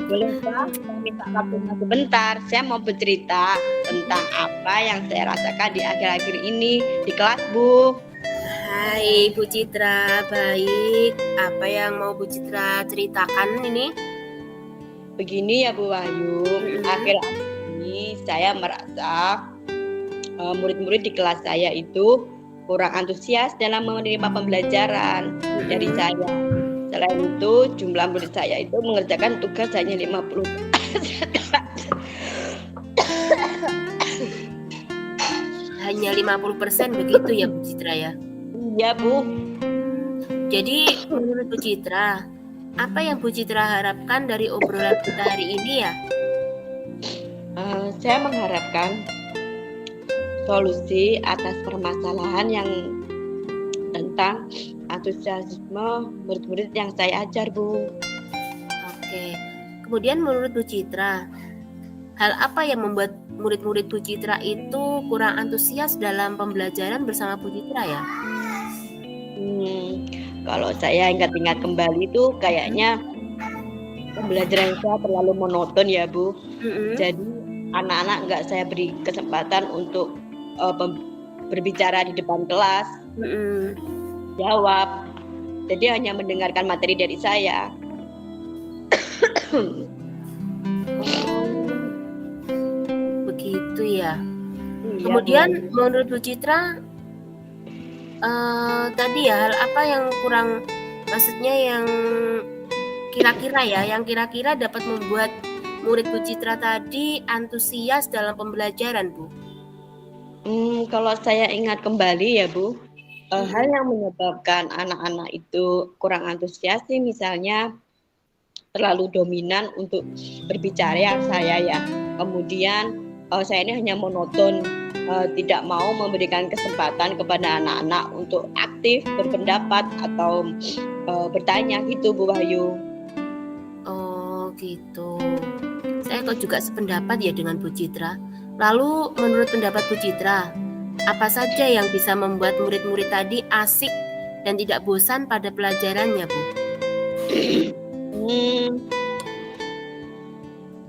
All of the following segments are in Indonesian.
Boleh Kak, saya minta waktunya sebentar. Saya mau bercerita tentang apa yang saya rasakan di akhir-akhir ini di kelas, Bu. Hai Bu Citra, baik. Apa yang mau Bu Citra ceritakan ini? Begini ya Bu Wahyu, akhir-akhir ini saya merasa murid-murid di kelas saya itu kurang antusias dalam menerima pembelajaran dari saya. Selain itu, jumlah murid saya itu mengerjakan tugas hanya 50%. Hanya 50% begitu ya Bu Citra ya? Iya Bu. Jadi menurut Bu Citra, apa yang Bu Citra harapkan dari obrolan kita hari ini ya? Saya mengharapkan solusi atas permasalahan yang tentang antusiasme murid-murid yang saya ajar, Bu. Oke. Kemudian menurut Bu Citra, hal apa yang membuat murid-murid Bu Citra itu kurang antusias dalam pembelajaran bersama Bu Citra ya? Kalau saya ingat-ingat kembali itu kayaknya pembelajaran saya terlalu monoton ya, Bu. Jadi anak-anak nggak saya beri kesempatan untuk berbicara di depan kelas, jawab. Jadi hanya mendengarkan materi dari saya. Begitu ya. Kemudian menurut Bu Citra, tadi ya hal apa yang kurang, maksudnya yang kira-kira dapat membuat murid Bu Citra tadi antusias dalam pembelajaran, Bu? Kalau saya ingat kembali ya Bu, hal yang menyebabkan anak-anak itu kurang antusias sih misalnya terlalu dominan untuk berbicara saya ya. Kemudian saya ini hanya monoton, tidak mau memberikan kesempatan kepada anak-anak untuk aktif berpendapat atau bertanya gitu Bu Wahyu. Oh gitu. Saya kok juga sependapat ya dengan Bu Citra. Lalu menurut pendapat Bu Citra, apa saja yang bisa membuat murid-murid tadi asik dan tidak bosan pada pelajarannya, Bu?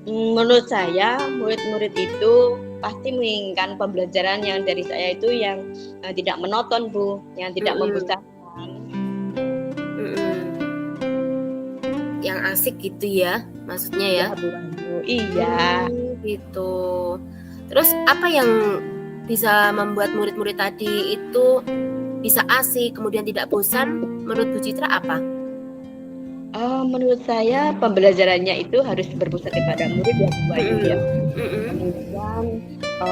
Menurut saya murid-murid itu pasti menginginkan pembelajaran yang dari saya itu yang tidak monoton Bu, yang tidak membosankan. Yang asik gitu ya, maksudnya ya? Iya. Gitu. Terus apa yang bisa membuat murid-murid tadi itu bisa asik kemudian tidak bosan? Menurut Bu Citra apa? Menurut saya pembelajarannya itu harus berpusat kepada murid ya Bu Wahyu ya. Kemudian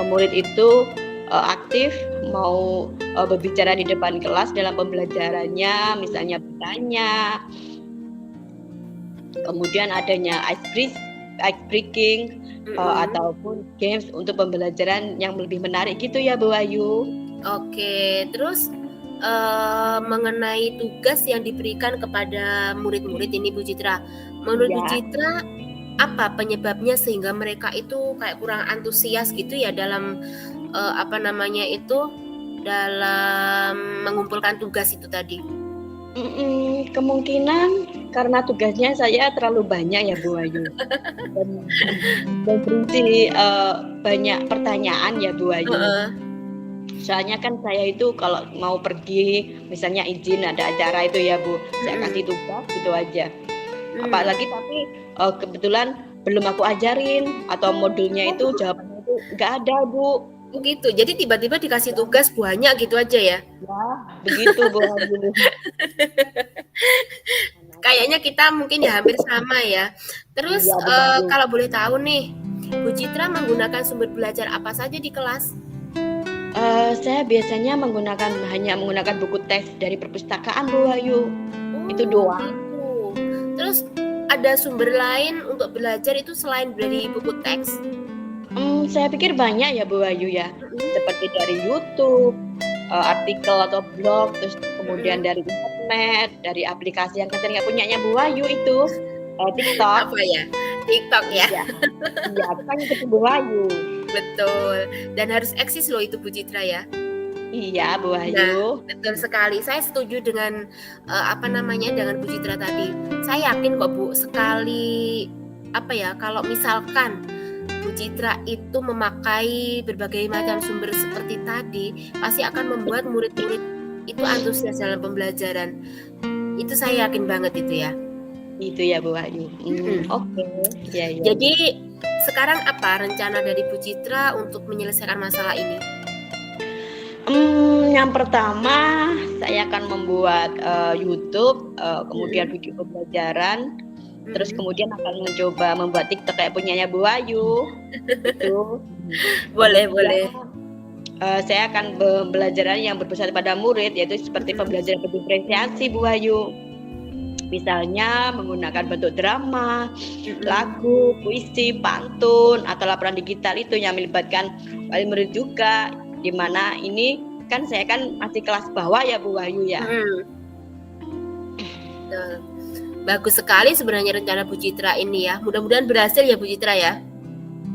murid itu aktif mau berbicara di depan kelas dalam pembelajarannya, misalnya bertanya. Kemudian adanya ice breaking ataupun games untuk pembelajaran yang lebih menarik gitu ya Bu Wahyu. Oke, terus mengenai tugas yang diberikan kepada murid-murid ini Bu Citra, menurut Bu Citra apa penyebabnya sehingga mereka itu kayak kurang antusias gitu ya dalam dalam mengumpulkan tugas itu tadi? Kemungkinan karena tugasnya saya terlalu banyak ya Bu Wahyu dan berisi banyak pertanyaan ya Bu Wahyu. Soalnya kan saya itu kalau mau pergi misalnya izin ada acara itu ya Bu, saya kasih tugas gitu aja. Apalagi tapi kebetulan belum aku ajarin atau modulnya itu jawabannya itu nggak ada Bu. Begitu, jadi tiba-tiba dikasih tugas banyak gitu aja ya? Ya, begitu Bu. Kayaknya kita mungkin ya hampir sama ya. Terus kalau boleh tahu nih, Bu Citra menggunakan sumber belajar apa saja di kelas? Saya biasanya hanya menggunakan buku teks dari perpustakaan Bu Wahyu. Itu doang. Gitu. Terus ada sumber lain untuk belajar itu selain dari buku teks? Saya pikir banyak ya Bu Wahyu ya. Seperti dari YouTube, artikel atau blog, terus kemudian dari internet, dari aplikasi yang ketika punyanya Bu Wahyu itu TikTok. Apa ya? TikTok ya? Iya, kan itu Bu Wahyu. Betul. Dan harus eksis loh itu Bu Citra ya. Iya Bu Wahyu. Nah, betul sekali. Saya setuju dengan dengan Bu Citra tadi. Saya yakin kok Bu, sekali apa ya, kalau misalkan Bu Citra itu memakai berbagai macam sumber seperti tadi, pasti akan membuat murid-murid itu antusias dalam pembelajaran. Itu saya yakin banget itu ya. Itu ya Bu Ayu. Oke. Ya, ya. Jadi sekarang apa rencana dari Bu Citra untuk menyelesaikan masalah ini? Yang pertama saya akan membuat YouTube, kemudian video pembelajaran, terus kemudian akan mencoba membuat TikTok kayak punyanya Bu Ayu. Itu. Boleh. Saya akan pembelajaran yang berpusat pada murid, yaitu seperti pembelajaran berdiferensiasi Bu Ayu. Misalnya menggunakan bentuk drama, lagu, puisi, pantun, atau laporan digital itu yang melibatkan wali murid juga. Di mana ini kan saya kan masih kelas bawah ya Bu Ayu ya. Bagus sekali sebenarnya rencana Bu Citra ini ya. Mudah-mudahan berhasil ya Bu Citra ya.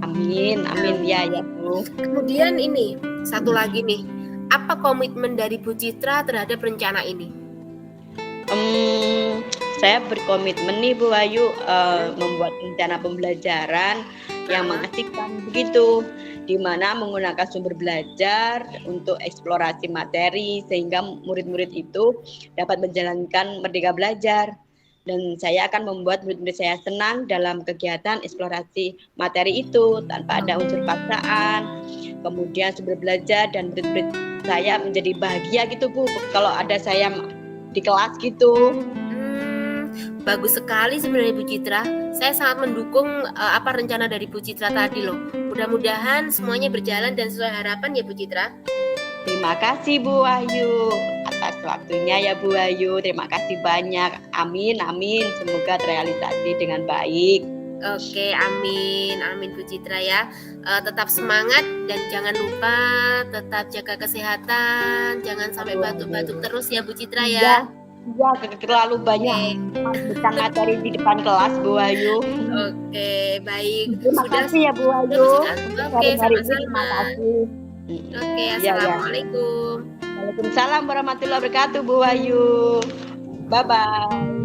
Amin ya Bu. Kemudian ini satu lagi nih, apa komitmen dari Bu Citra terhadap rencana ini? Saya berkomitmen nih Bu Ayu membuat rencana pembelajaran yang mengasihkan begitu, di mana menggunakan sumber belajar untuk eksplorasi materi sehingga murid-murid itu dapat menjalankan merdeka belajar. Dan saya akan membuat murid-murid saya senang dalam kegiatan eksplorasi materi itu tanpa ada unsur paksaan. Kemudian sumber belajar dan murid-murid saya menjadi bahagia gitu Bu kalau ada saya di kelas gitu. Bagus sekali sebenarnya Bu Citra. Saya sangat mendukung apa rencana dari Bu Citra tadi loh. Mudah-mudahan semuanya berjalan dan sesuai harapan ya Bu Citra. Terima kasih Bu Ayu atas waktunya ya Bu Ayu. Terima kasih banyak. Amin. Semoga terrealisasi dengan baik. Oke, amin Bu Citra ya. Tetap semangat dan jangan lupa tetap jaga kesehatan. Jangan sampai batuk-batuk terus ya Bu Citra ya. Ya, terlalu banyak tentang materi di depan kelas Bu Ayu. Oke, baik. Terima kasih ya Bu Ayu. Oke, sama-sama. Terima kasih. Oke, assalamualaikum. Waalaikumsalam warahmatullahi wabarakatuh Bu Ayu. Bye-bye.